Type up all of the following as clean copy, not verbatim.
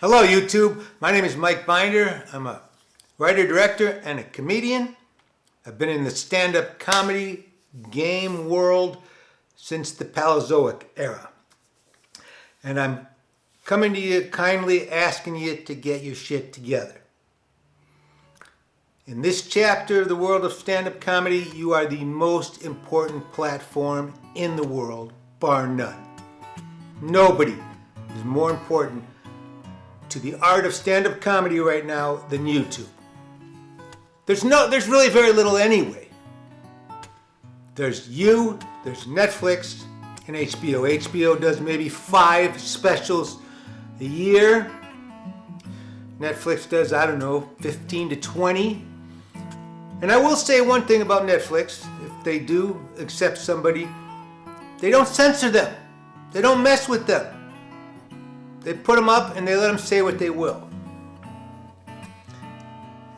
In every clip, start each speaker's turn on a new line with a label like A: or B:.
A: Hello YouTube, my name is Mike Binder. I'm a writer, director, and a comedian. I've been in the stand-up comedy game world since the Paleozoic era. And I'm coming to you kindly asking you to get your shit together. In this chapter of the world of stand-up comedy, you are the most important platform in the world, bar none. Nobody is more important to the art of stand-up comedy right now than YouTube. There's really very little anyway. There's you, there's Netflix, and HBO. HBO does maybe 5 specials a year. Netflix does, 15 to 20. And I will say one thing about Netflix. If they do accept somebody, they don't censor them. They don't mess with them. They put them up and they let them say what they will.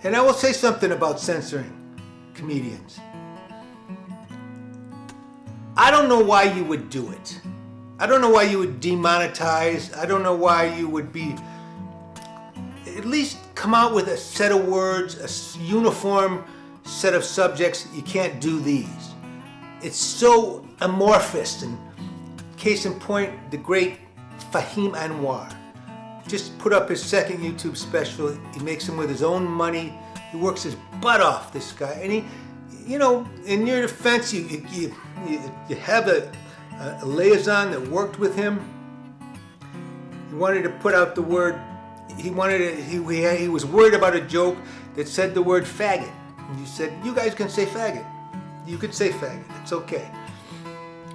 A: And I will say something about censoring comedians. I don't know why you would do it. I don't know why you would demonetize. I don't know why you would be... At least come out with a set of words, a uniform set of subjects. You can't do these. It's so amorphous. And case in point, the great Fahim Anwar just put up his second YouTube special. He makes them with his own money. He works his butt off, this guy. And he, in your defense, you have a liaison that worked with him. He wanted to put out the word. He was worried about a joke that said the word faggot. And you said, you guys can say faggot. You could say faggot. It's okay.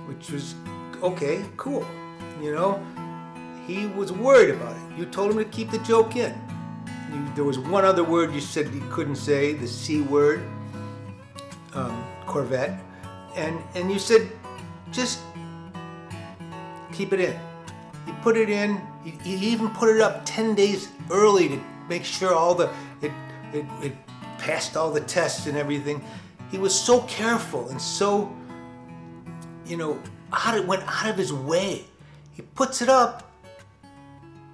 A: Which was okay, cool. He was worried about it. You told him to keep the joke in. There was one other word you said he couldn't say, the C word, Corvette. And you said, just keep it in. He put it in. He even put it up 10 days early to make sure it passed all the tests and everything. He was so careful and so, went out of his way. He puts it up,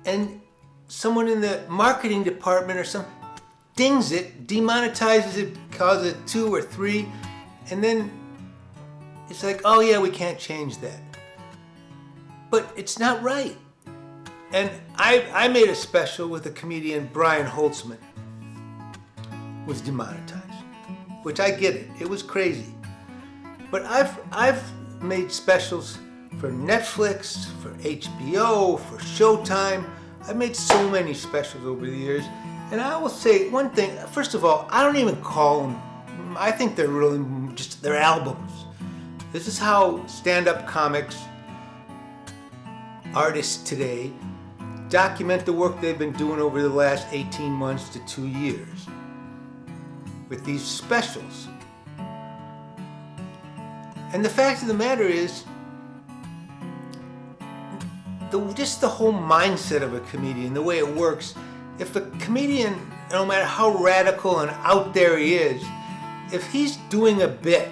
A: and someone in the marketing department or something dings it, demonetizes it, calls it 2 or 3, and then it's like, oh yeah, we can't change that. But it's not right. And I made a special with the comedian Brian Holtzman. Was demonetized, which I get it. It was crazy. But I've made specials for Netflix, for HBO, for Showtime. I've made so many specials over the years. And I will say one thing. First of all, I don't even call them, I think they're really just, they're albums. This is how stand-up comics, artists today, document the work they've been doing over the last 18 months to 2 years with these specials. And the fact of the matter is, just the whole mindset of a comedian, the way it works, if a comedian, no matter how radical and out there he is, if he's doing a bit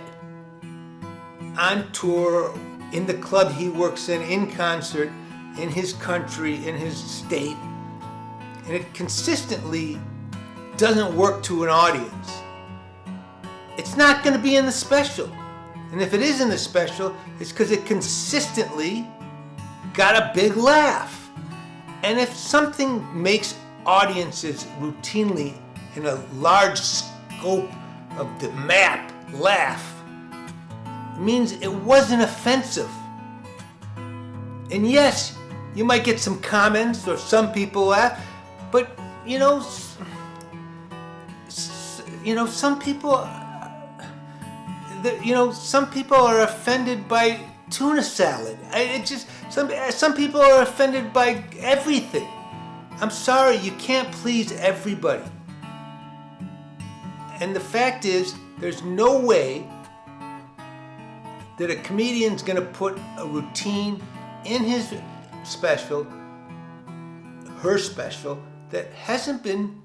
A: on tour, in the club he works in concert, in his country, in his state, and it consistently doesn't work to an audience, it's not going to be in the special. And if it is in the special, it's because it consistently got a big laugh. And if something makes audiences routinely in a large scope of the map laugh, it means it wasn't offensive. And yes, you might get some comments or some people laugh, but some people are offended by tuna salad. Some people are offended by everything. I'm sorry, you can't please everybody. And the fact is, there's no way that a comedian's gonna put a routine in his special, her special, that hasn't been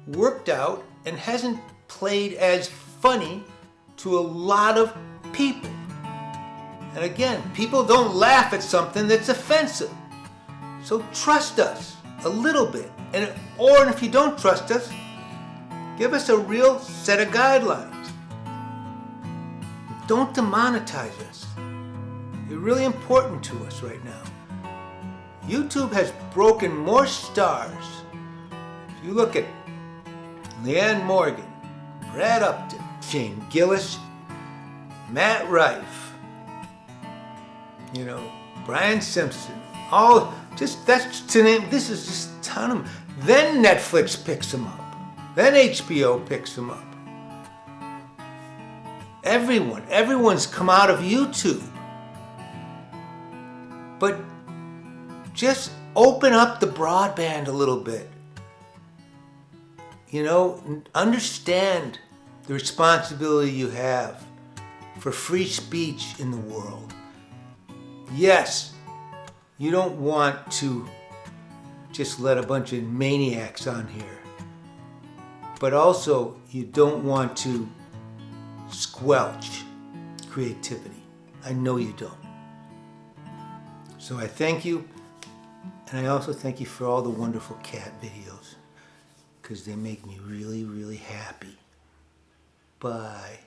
A: worked out and hasn't played as funny to a lot of people. And again, people don't laugh at something that's offensive. So trust us. a little bit. Or if you don't trust us, give us a real set of guidelines. Don't demonetize us. You're really important to us right now. YouTube has broken more stars. If you look at Leanne Morgan, Brad Upton, Shane Gillis, Matt Rife, Brian Simpson, that's to name, this is just a ton of them. Then Netflix picks them up. Then HBO picks them up. Everyone's come out of YouTube. But just open up the broadband a little bit. Understand the responsibility you have for free speech in the world. Yes, you don't want to just let a bunch of maniacs on here. But also, you don't want to squelch creativity. I know you don't. So I thank you, and I also thank you for all the wonderful cat videos, because they make me really, really happy. Bye.